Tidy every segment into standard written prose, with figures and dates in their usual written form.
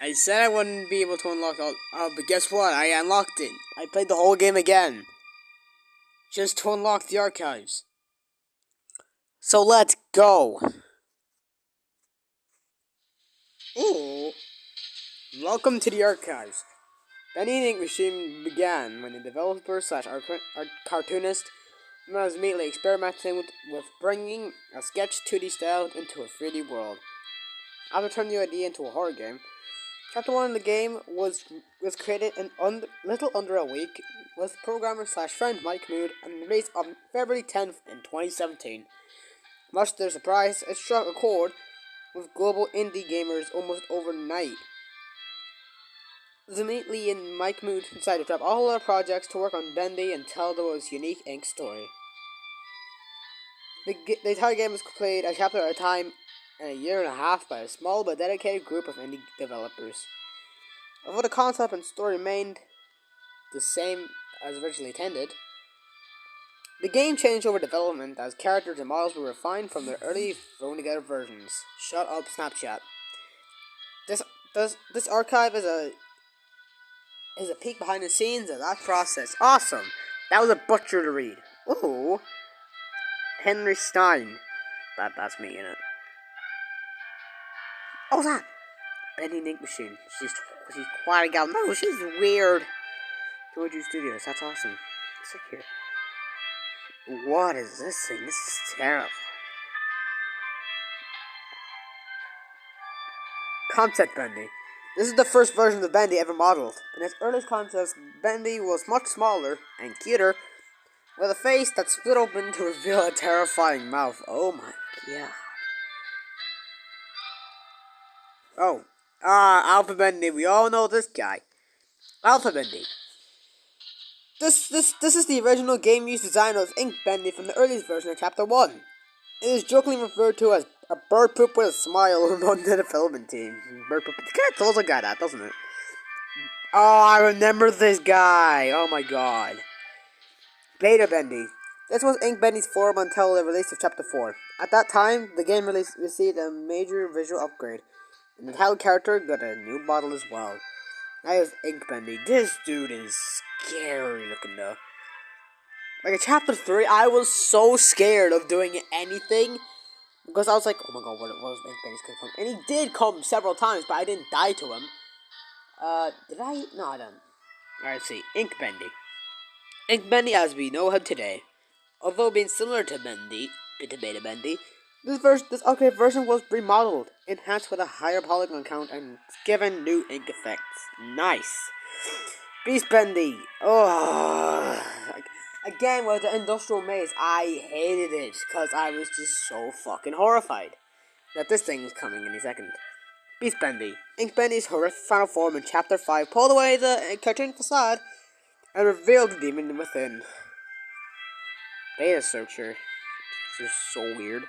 I said I wouldn't be able to unlock all, but guess what? I unlocked it. I played the whole game again. Just to unlock the archives. So let's go. Ooh. Welcome to the archives. Bendy the Ink Machine began when the developer slash cartoonist was immediately experimenting with bringing a sketch 2D style into a 3D world. After turning the idea into a horror game, Chapter 1 of the game was created in little under a week with programmer slash friend Mike Mood and released on February 10th in 2017. Much to their surprise, it struck a chord with global indie gamers almost overnight. Immediately in Mike Mood decided to drop all other projects to work on Bendy and tell the unique Ink story. The entire game was played a chapter at a time in a year and a half by a small but dedicated group of indie developers. Although the concept and story remained the same as originally intended, the game changed over development as characters and models were refined from their early thrown together versions. Shut up, Snapchat. This archive is a peek behind the scenes of that process. Awesome! That was a butcher to read. Ooh. Henry Stein. That's me in it. Oh, that! Bendy the Ink Machine. She's quite a gal. No, she's weird. Georgia Studios. That's awesome. Let's look here. What is this thing? This is terrible. Concept Bendy. This is the first version of Bendy ever modeled. In its earliest concepts, Bendy was much smaller and cuter, with a face that split open to reveal a terrifying mouth. Oh my god. Oh. Alpha Bendy. We all know this guy. Alpha Bendy. This is the original game use design of Ink Bendy from the earliest version of Chapter 1. It is jokingly referred to as a bird poop with a smile among the development team. Bird poop. It kind of tells a guy that, doesn't it? Oh, I remember this guy. Oh my god. Beta Bendy. This was Ink Bendy's form until the release of Chapter 4. At that time, the game received a major visual upgrade, and the title character got a new model as well. That is Ink Bendy. This dude is scary looking though. Like in Chapter 3, I was so scared of doing anything because I was like, oh my god, what was Ink Bendy's gonna come? And he did come several times, but I didn't die to him. Did I? No, I didn't. Alright, let's see. Ink Bendy. Ink Bendy as we know him today. Although being similar to Bendy, Beta Bendy, this arcade version was remodeled, enhanced with a higher polygon count, and given new ink effects. Nice. Beast Bendy. Oh, again with the industrial maze, I hated it because I was just so fucking horrified that this thing was coming any second. Beast Bendy. Ink Bendy's horrific final form in Chapter 5 pulled away the cartoon facade and revealed the demon within. Beta Searcher. This is so weird.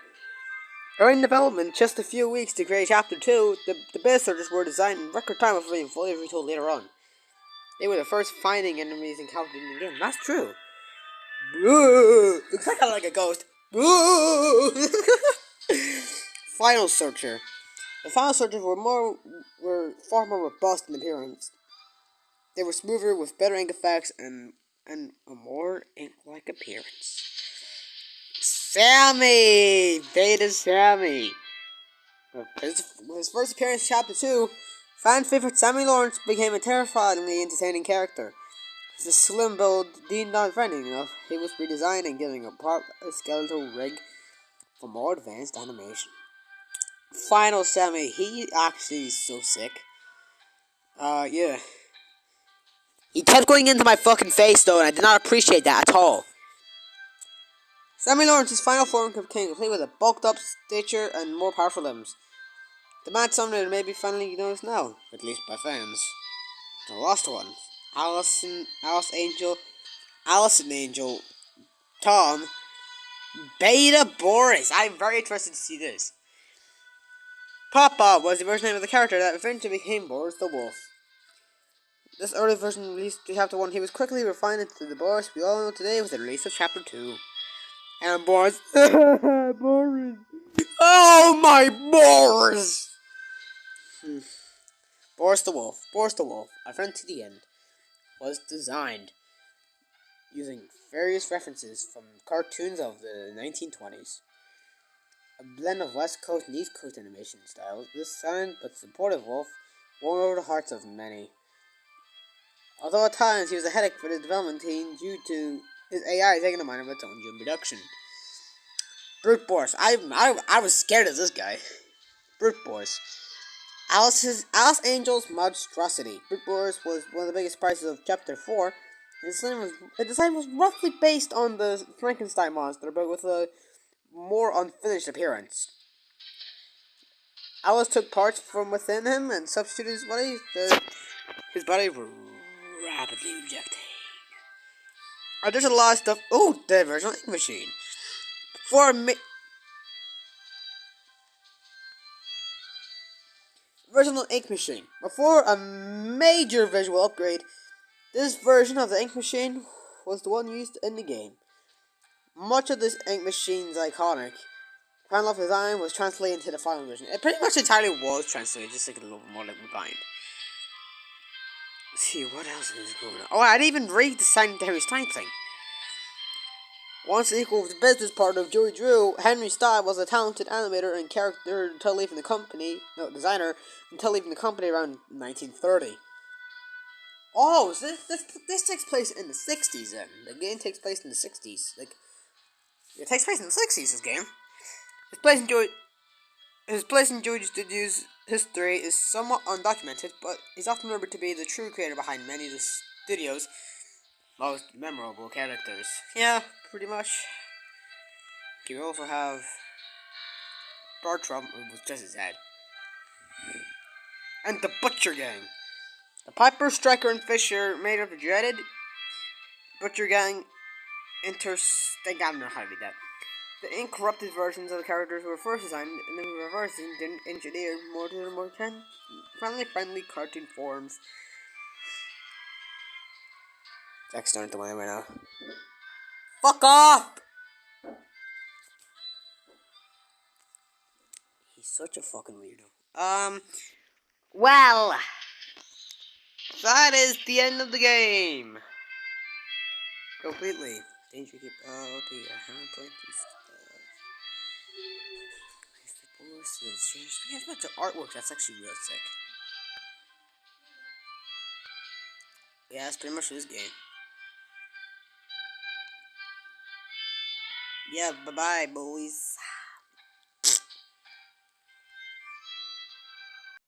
Early in development, just a few weeks to create Chapter 2, the beta searchers were designed in record time before being fully retold later on. They were the first finding enemies encountered in the game. That's true. Looks kind of like a ghost. Final Searcher. The Final Searchers were far more robust in appearance. They were smoother with better ink effects and a more ink-like appearance. Sammy! Beta Sammy! With his first appearance in Chapter 2, fan favorite Sammy Lawrence became a terrifyingly entertaining character. His slim build deemed not threatening enough, he was redesigned and given a skeletal rig for more advanced animation. Final Sammy, he actually is so sick. Yeah. He kept going into my fucking face though, and I did not appreciate that at all. Sammy Lawrence's final form came complete with a bulked up stature and more powerful limbs. The mad summoner may be finally noticed now, at least by fans. The lost one, Allison Angel, Tom, Beta Boris. I'm very interested to see this. Papa was the original name of the character that eventually became Boris the Wolf. This early version released Chapter 1, he was quickly refined into the Boris we all know today with the release of Chapter 2. And Boris. Boris. Oh my Boris! Boris the Wolf. Boris the Wolf, A Friend to the End, was designed using various references from cartoons of the 1920s. A blend of West Coast and East Coast animation styles, this silent but supportive wolf won over the hearts of many. Although at times he was a headache for the development team due to his AI taking a mind of its own during production. Brute Force. I was scared of this guy. Brute Force. Alice Angel's Monstrosity. Brute Force was one of the biggest prizes of Chapter 4. The design was roughly based on the Frankenstein monster, but with a more unfinished appearance. Alice took parts from within him and substituted his body. His body rapidly rejecting. There's a lot of stuff. Oh, the original ink machine. Original ink machine. Before a major visual upgrade, this version of the ink machine was the one used in the game. Much of this ink machine's iconic final design was translated into the final version. It pretty much entirely was translated, just like a little bit more like refined. Let's see, what else is going on? Oh, I didn't even read the Sanitary Stein thing. Once equal with the business partner of Joey Drew, Henry Stein was a talented animator and character until leaving the company, designer, until leaving the company around 1930. Oh, so this takes place in the 60s then. The game takes place in the 60s. Like, it takes place in the 60s, this game. His place in Joey Studios' history is somewhat undocumented, but he's often remembered to be the true creator behind many of the studio's most memorable characters. Yeah, pretty much. You also have Bartram, who was just his head, and the Butcher Gang. The Piper, Striker, and Fisher made up the dreaded Butcher Gang I don't know how to read that. The incorrupted versions of the characters were first designed and then reversed and engineered more to the more family-friendly cartoon forms. Jack's starting to whine right now. Fuck off! He's such a fucking weirdo. Well, that is the end of the game. Completely. Danger keep to your hand plenty stuff. We have a bunch of artwork that's actually real sick. Yeah, that's pretty much this game. Yeah, bye-bye, boys.